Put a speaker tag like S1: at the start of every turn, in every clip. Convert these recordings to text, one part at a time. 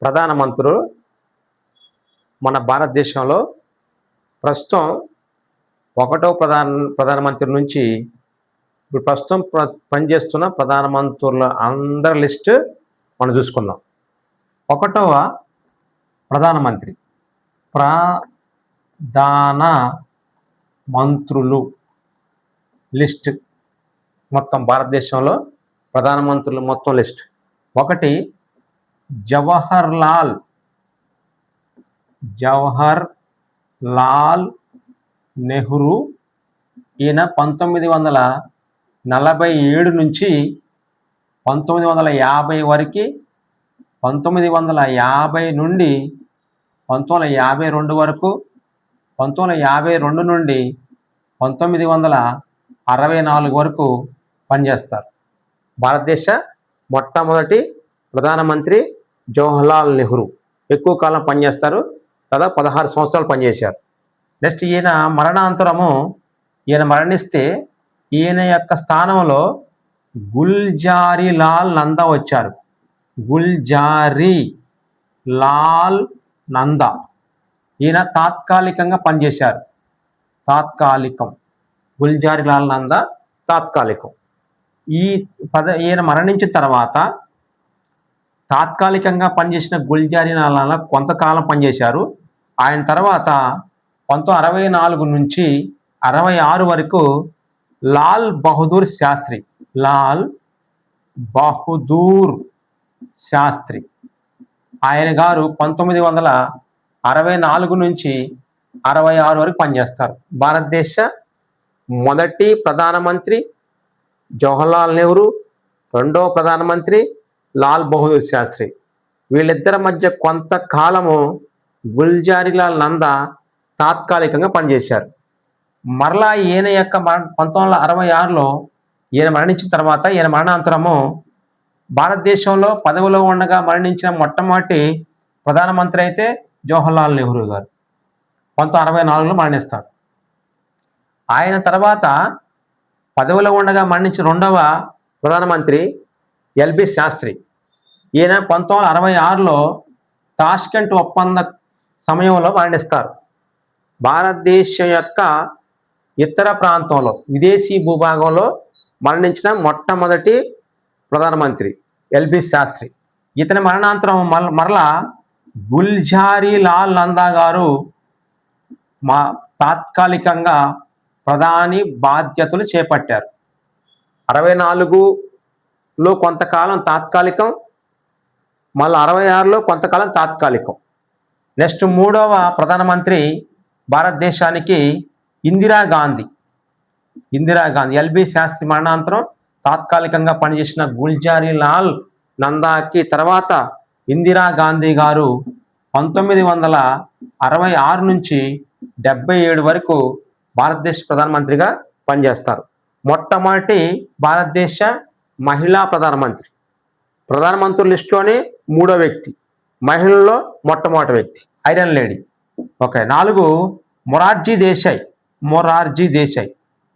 S1: ప్రధానమంత్రులు మన భారతదేశంలో ప్రస్తుతం ఒకటో ప్రధానమంత్రి నుంచి ఇప్పుడు ప్రస్తుతం పనిచేస్తున్న ప్రధానమంత్రుల అందరి లిస్ట్ మనం చూసుకుందాం. ఒకటవ ప్రధానమంత్రి ప్రధాన మంత్రులు లిస్ట్, మొత్తం భారతదేశంలో ప్రధానమంత్రులు మొత్తం లిస్ట్. ఒకటి జవహర్ లాల్ నెహ్రూ. ఈయన 1947 నుంచి 1950 వరకు, 1950 నుండి 1952 వరకు, 1952 నుండి 1964 వరకు పనిచేస్తారు. భారతదేశ మొట్టమొదటి ప్రధానమంత్రి జవహర్లాల్ నెహ్రూ ఎక్కువ కాలం పనిచేస్తారు, దాదాపు 16 సంవత్సరాలు పనిచేశారు. నెక్స్ట్ ఈయన మరణాంతరము, ఈయన మరణిస్తే ఈయన యొక్క స్థానంలో గుల్జారీ లాల్ నందా వచ్చారు. గుల్జారీ లాల్ నందా ఈయన తాత్కాలికంగా పనిచేశారు. గుల్జారీ లాల్ నందా తాత్కాలికం. ఈయన మరణించిన తర్వాత తాత్కాలికంగా పనిచేసిన గుల్జారీ లాల్ నందా కొంతకాలం పనిచేశారు. ఆయన తర్వాత 1964 నుంచి 66 వరకు లాల్ బహదూర్ శాస్త్రి ఆయన గారు 1964 నుంచి 66 వరకు పనిచేస్తారు. భారతదేశ మొదటి ప్రధానమంత్రి జవహర్లాల్ నెహ్రూ, రెండవ ప్రధానమంత్రి లాల్ బహదూర్ శాస్త్రి. వీళ్ళిద్దరి మధ్య కొంతకాలము గుల్జారీ లాల్ నందా తాత్కాలికంగా పనిచేశారు. మరలా ఈయన యొక్క 1966లో ఈయన మరణించిన తర్వాత, ఈయన మరణాంతరము భారతదేశంలో పదవిలో ఉండగా మరణించిన మొట్టమొదటి ప్రధానమంత్రి అయితే జవహర్లాల్ నెహ్రూ గారు 1964లో మరణిస్తారు. ఆయన తర్వాత పదవిలో ఉండగా మరణించిన రెండవ ప్రధానమంత్రి ఎల్బి శాస్త్రి. ఈయన 1966లో తాష్కెంట్ ఒప్పంద సమయంలో మరణిస్తారు. భారతదేశం యొక్క ఇతర ప్రాంతంలో, విదేశీ భూభాగంలో మరణించిన మొట్టమొదటి ప్రధానమంత్రి ఎల్బి శాస్త్రి. ఇతని మరణాంతరం మరలా గుల్జారీ లాల్ నందా గారు తాత్కాలికంగా ప్రధాని బాధ్యతలు చేపట్టారు. 64లో కొంతకాలం తాత్కాలికం, మళ్ళీ 66లో కొంతకాలం తాత్కాలికం. నెక్స్ట్ మూడవ ప్రధానమంత్రి భారతదేశానికి ఇందిరాగాంధీ. ఎల్బి శాస్త్రి మరణాంతరం తాత్కాలికంగా పనిచేసిన గుల్జారీ లాల్ నందాకి తర్వాత ఇందిరాగాంధీ గారు 1966 నుంచి 77 వరకు భారతదేశ ప్రధానమంత్రిగా పనిచేస్తారు. మొట్టమొదటి భారతదేశ మహిళా ప్రధానమంత్రుల లిస్టులోని మూడో వ్యక్తి, మహిళల్లో మొట్టమొదటి వ్యక్తి, iron lady. Okay. 4 Morarji Desai.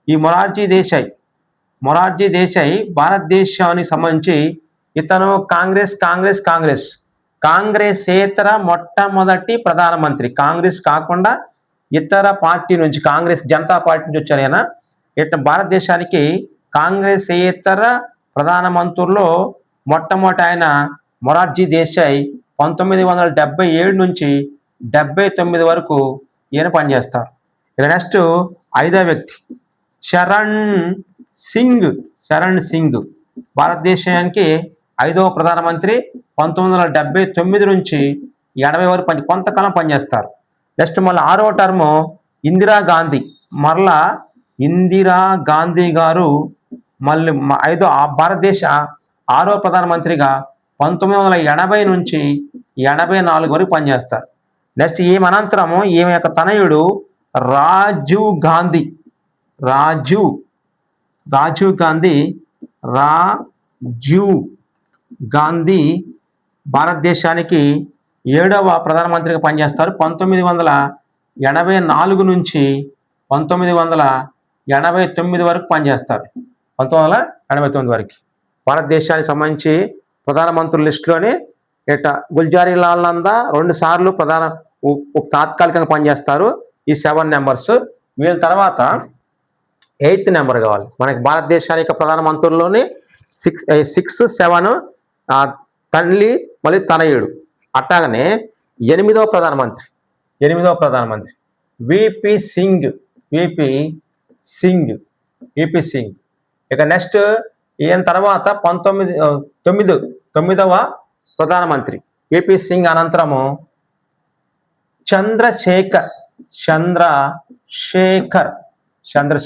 S1: ఈ మొరార్జీ దేశాయ్ భారతదేశానికి సంబంధించి ఇతను కాంగ్రెసేతర మొట్టమొదటి ప్రధానమంత్రి. కాంగ్రెస్ కాకుండా ఇతర పార్టీ నుంచి, కాంగ్రెస్ జనతా పార్టీ నుంచి వచ్చారు ఆయన. ఇట్లా భారతదేశానికి కాంగ్రెసేతర ప్రధానమంత్రుల్లో మొట్టమొదటి ఆయన మొరార్జీ దేశాయ్. 1977 నుంచి 79 వరకు ఈయన పనిచేస్తారు. ఇక నెక్స్ట్ ఐదో వ్యక్తి చరణ్ సింగ్. భారతదేశానికి 5వ ప్రధానమంత్రి. 1979 నుంచి 80 వరకు కొంతకాలం పనిచేస్తారు. నెక్స్ట్ మళ్ళీ 6వ టర్మ్ ఇందిరాగాంధీ. మరలా ఇందిరాగాంధీ గారు మళ్ళీ భారతదేశ 6వ ప్రధానమంత్రిగా 1980 నుంచి 84 వరకు పనిచేస్తారు. నెక్స్ట్ ఈమె అనంతరము ఈమె యొక్క తనయుడు రాజీవ్ గాంధీ భారతదేశానికి 7వ ప్రధానమంత్రిగా పనిచేస్తారు. 1984 నుంచి 1989 వరకు పనిచేస్తారు. 1989 వరకు భారతదేశానికి సంబంధించి ప్రధానమంత్రుల లిస్టులోనే ఇట గుల్జారీ లాల్ నందా 2 సార్లు తాత్కాలికంగా పనిచేస్తారు. ఈ 7 నెంబర్స్. వీళ్ళ తర్వాత 8th నెంబర్ కావాలి మనకి. భారతదేశానికి ప్రధానమంత్రుల్లోని 6, 7 తల్లి మళ్ళీ తనయుడు. అట్లాగనే 8వ ప్రధానమంత్రి విపి సింగ్. ఇక నెక్స్ట్ ఈయన తర్వాత 9వ ప్రధానమంత్రి విపి సింగ్ అనంతరము చంద్రశేఖర్.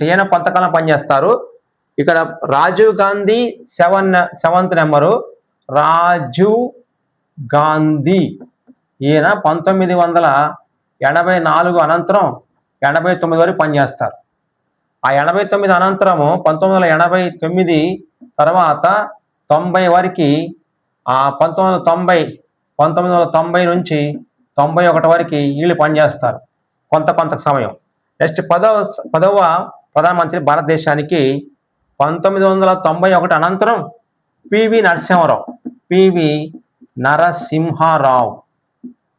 S1: ఈయన కొంతకాలం పనిచేస్తారు. ఇక్కడ రాజీవ్ గాంధీ 7th నెంబరు. రాజీవ్ గాంధీ ఈయన 1984 అనంతరం 89 వరకు పనిచేస్తారు. ఆ 89 అనంతరము 1989 తర్వాత 90 వరకు 1990 నుంచి 91 వరకు వీళ్ళు పనిచేస్తారు కొంత సమయం. నెక్స్ట్ 10వ ప్రధానమంత్రి భారతదేశానికి 1991 అనంతరం పివి నరసింహారావు.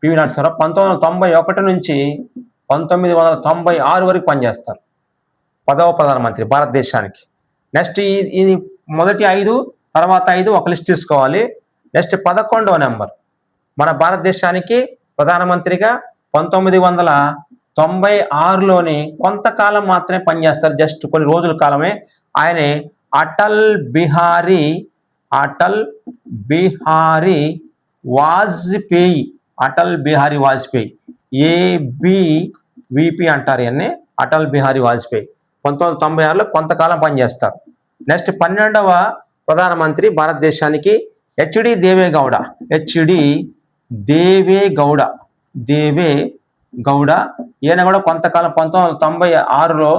S1: 1991 నుంచి 1996 వరకు పనిచేస్తారు. 10వ ప్రధానమంత్రి భారతదేశానికి. నెక్స్ట్ ఈ మొదటి 5 తర్వాత 5 ఒక లిస్ట్ తీసుకోవాలి. నెక్స్ట్ 11వ నెంబర్ మన భారతదేశానికి ప్రధానమంత్రిగా 1996లోని కొంతకాలం మాత్రమే పనిచేస్తారు. జస్ట్ కొన్ని రోజుల కాలమే. ఆయనే అటల్ బిహారీ వాజ్పేయి. ఏబివిపి అంటారు ఇవన్నీ. అటల్ బిహారీ వాజ్పేయి 1996లో కొంతకాలం పనిచేస్తారు. నెక్స్ట్ 12వ ప్రధానమంత్రి భారతదేశానికి హెచ్డి దేవేగౌడ. ఈయన కూడా కొంతకాలం 1996లో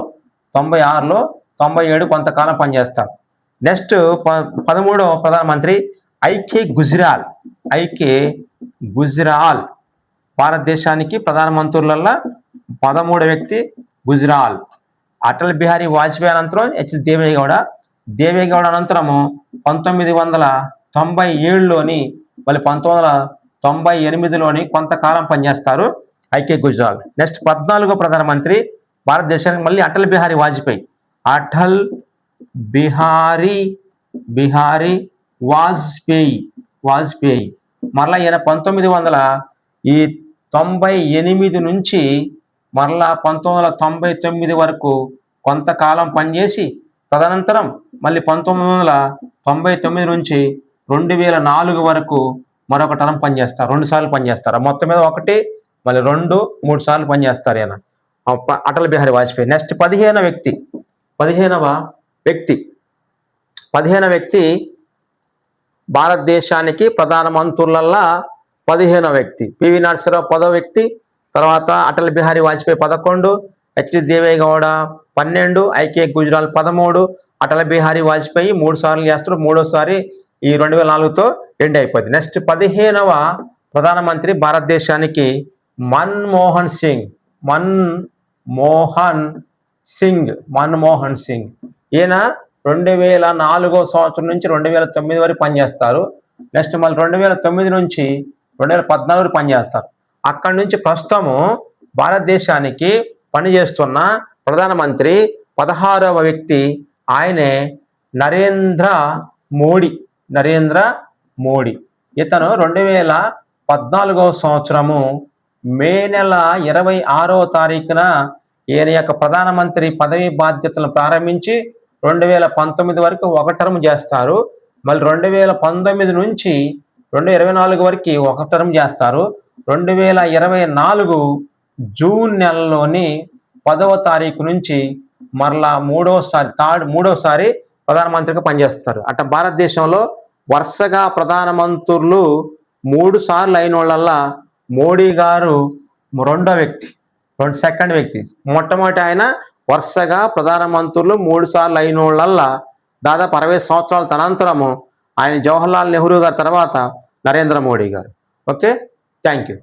S1: 97 కొంతకాలం పనిచేస్తారు. నెక్స్ట్ 13వ ప్రధానమంత్రి ఐకే గుజ్రాల్. భారతదేశానికి ప్రధానమంత్రులలో 13వ వ్యక్తి గుజ్రాల్. అటల్ బిహారీ వాజ్పేయి అనంతరం హెచ్డి దేవేగౌడ అనంతరము 1997లోని మళ్ళీ 1998లోని కొంతకాలం పనిచేస్తారు ఐకే గుజ్రాల్. నెక్స్ట్ 14వ ప్రధానమంత్రి భారతదేశానికి మళ్ళీ అటల్ బిహారీ వాజ్పేయి. మరలా ఈయన 1998 నుంచి మరలా 1999 వరకు కొంతకాలం పనిచేసి తదనంతరం మళ్ళీ 1999 నుంచి 2004 వరకు మరొక టర్మ్ పనిచేస్తారు. 2 సార్లు పనిచేస్తారు. మొత్తం మీద 1 మళ్ళీ 2, 3 సార్లు పనిచేస్తారు ఈయన అటల్ బిహారీ వాజ్పేయి. నెక్స్ట్ 15వ వ్యక్తి భారతదేశానికి ప్రధానమంత్రులల్లా 15వ వ్యక్తి పివి నరసింహారావు 10వ వ్యక్తి. తర్వాత అటల్ బిహారీ వాజ్పేయి 11, హెచ్డి దేవేగౌడ 12, ఐకే గుజ్రాల్ 13, అటల్ బిహారీ వాజ్పేయి 3 సార్లు చేస్తారు. 3వసారి ఈ 2004తో ఎండ్ అయిపోయింది. నెక్స్ట్ 15వ ప్రధానమంత్రి భారతదేశానికి మన్మోహన్ సింగ్. ఈయన 2004 సంవత్సరం నుంచి 2009 వరకు పనిచేస్తారు. నెక్స్ట్ మళ్ళీ 2009 నుంచి 2014 వరకు పనిచేస్తారు. అక్కడి నుంచి ప్రస్తుతము భారతదేశానికి పనిచేస్తున్న ప్రధానమంత్రి 16వ వ్యక్తి ఆయనే నరేంద్ర మోడీ. ఇతను 2014 సంవత్సరము మే నెల 26వ తారీఖున ఈయన యొక్క ప్రధానమంత్రి పదవి బాధ్యతలను ప్రారంభించి 2019 వరకు ఒక టర్మ్ చేస్తారు. మళ్ళీ 2019 నుంచి 2024 వరకు ఒక టర్మ్ చేస్తారు. 2024 జూన్ నెలలోని 10వ తారీఖు నుంచి మరలా మూడోసారి ప్రధానమంత్రిగా పనిచేస్తారు. అట్లా భారతదేశంలో వరుసగా ప్రధానమంత్రులు 3 సార్లు అయిన వాళ్ళల్లా మోడీ గారు సెకండ్ వ్యక్తి. మొట్టమొదటి ఆయన వరుసగా ప్రధానమంత్రులు 3 సార్లు అయిన వాళ్ళల్లా దాదాపు 60 సంవత్సరాల తనంతరము ఆయన జవహర్లాల్ నెహ్రూ గారి తర్వాత నరేంద్ర మోడీ గారు. Okay, thank you.